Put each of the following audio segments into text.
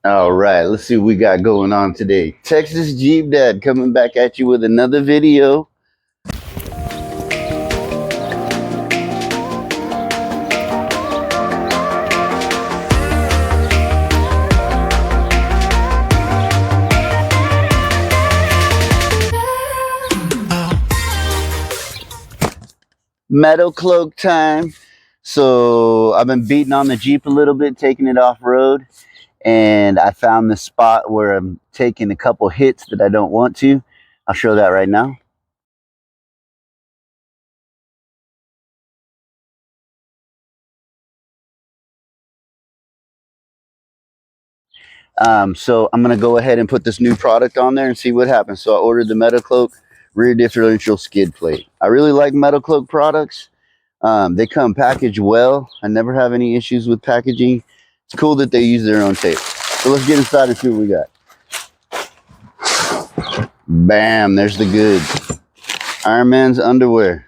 All right, let's see what we got going on today. Texas Jeep Dad coming back at you with another video. Metalcloak time. So I've been beating on the Jeep a little bit, taking it off road, and I found the spot where I'm taking a couple hits that I don't want to. I'll show that right now. So I'm going to go ahead and put this new product on there and see what happens. So I ordered the Metalcloak rear differential skid plate. I really like Metalcloak products. They come packaged well. I never have any issues with packaging. It's cool that they use their own tape. So let's get inside and see what we got. Bam, there's the goods. Iron Man's underwear.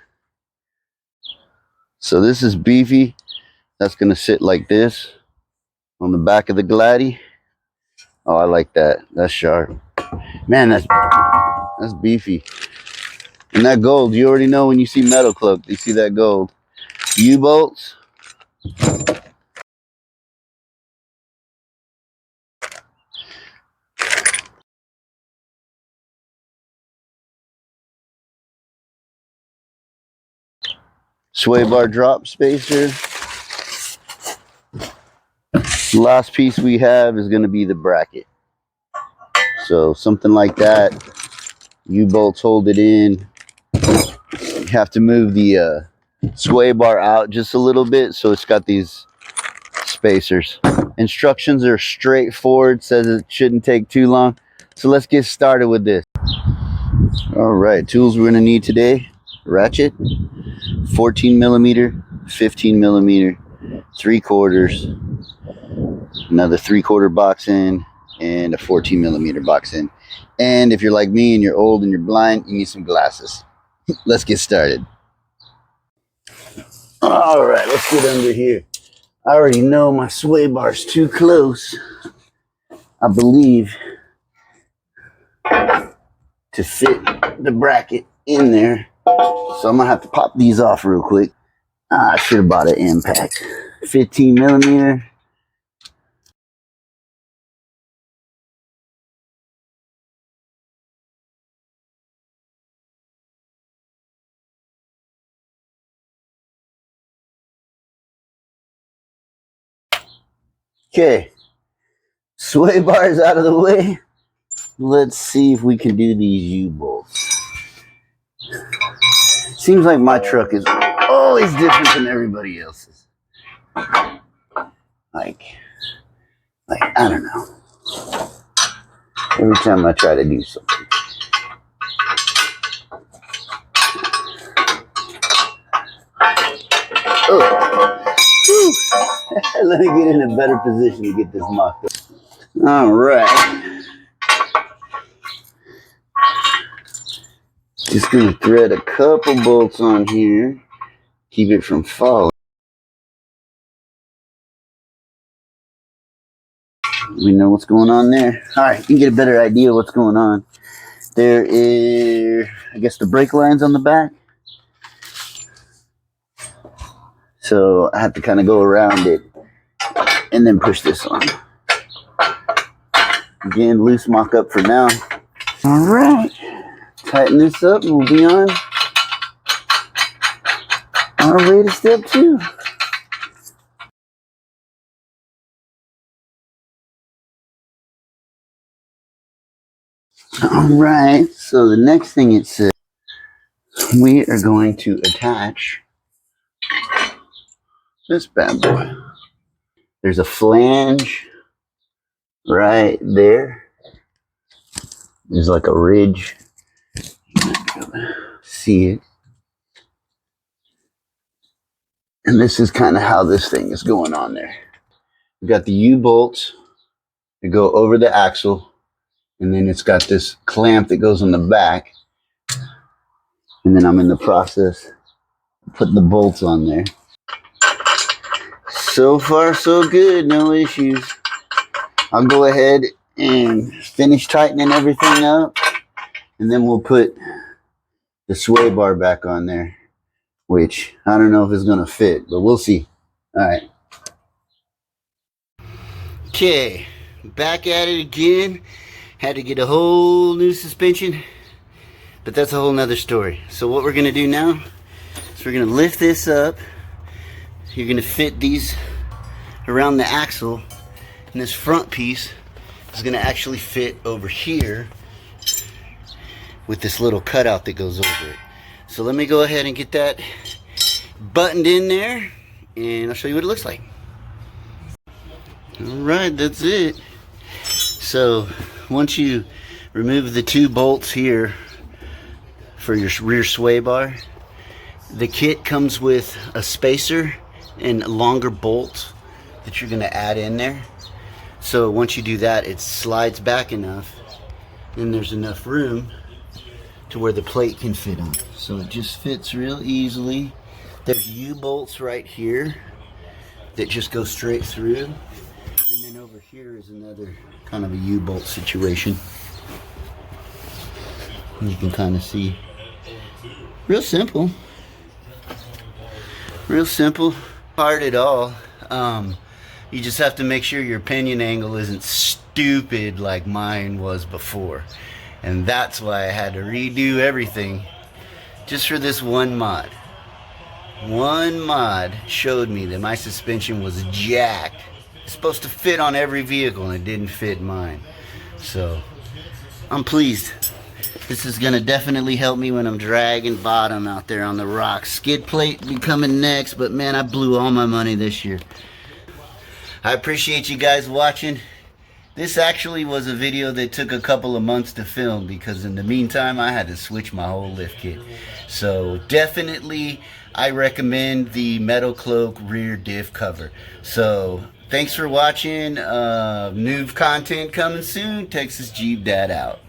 So this is beefy. That's going to sit like this on the back of the Gladi. Oh, I like that. That's sharp. Man, that's beefy. And that gold, you already know when you see Metalcloak, you see that gold. U-bolts. Sway bar drop spacer. The last piece we have is going to be the bracket. So something like that. U-bolts hold it in. You have to move the sway bar out just a little bit so it's got these spacers. Instructions are straightforward. Says it shouldn't take too long. So let's get started with this. All right, tools we're going to need today. Ratchet, 14 millimeter, 15 millimeter, 3/4, another 3/4 box end, and a 14 millimeter box end. And if you're like me and you're old and you're blind, you need some glasses. Let's get started. All right, let's get under here. I already know my sway bar's too close, I believe, to fit the bracket in there. So I'm gonna have to pop these off real quick. I should have bought an impact. 15 millimeter. Okay, sway bars out of the way. Let's see if we can do these U-bolts. Seems like my truck is always different than everybody else's. Like I don't know. Every time I try to do something. Oh. Let me get in a better position to get this mocked up. All right. Just gonna thread a couple bolts on here. Keep it from falling. We know what's going on there. All right, you can get a better idea of what's going on. There is, I guess, the brake lines on the back. So I have to kind of go around it and then push this on. Again, loose mock up for now. All right, tighten this up and we'll be on our way to step 2. All right, so the next thing it says, we are going to attach this bad boy. There's a flange right there. There's like a ridge. See it. And this is kind of how this thing is going on there. We've got the U-bolts that go over the axle. And then it's got this clamp that goes on the back. And then I'm in the process of putting the bolts on there. So far, so good. No issues. I'll go ahead and finish tightening everything up, and then we'll put the sway bar back on there, which I don't know if it's gonna fit, but we'll see. All right. Okay, back at it again. Had to get a whole new suspension, but that's a whole nother story. So what we're gonna do now is we're gonna lift this up. You're gonna fit these around the axle, and this front piece is gonna actually fit over here with this little cutout that goes over it. So let me go ahead and get that buttoned in there, and I'll show you what it looks like. Alright, that's it. So once you remove the 2 bolts here for your rear sway bar, the kit comes with a spacer and longer bolts that you're going to add in there. So once you do that, it slides back enough, and there's enough room to where the plate can fit on. So it just fits real easily. There's U-bolts right here that just go straight through. And then over here is another kind of a U-bolt situation. And you can kind of see. Real simple. Real simple. Hard at all. You just have to make sure your pinion angle isn't stupid like mine was before. And that's why I had to redo everything just for this one mod. One mod showed me that my suspension was jacked. It's supposed to fit on every vehicle, and it didn't fit mine. So I'm pleased. This is gonna definitely help me when I'm dragging bottom out there on the rocks. Skid plate will be coming next, but man, I blew all my money this year. I appreciate you guys watching. This actually was a video that took a couple of months to film, because in the meantime I had to switch my whole lift kit. So definitely I recommend the Metalcloak rear diff cover. So thanks for watching. New content coming soon. Texas Jeep Dad out.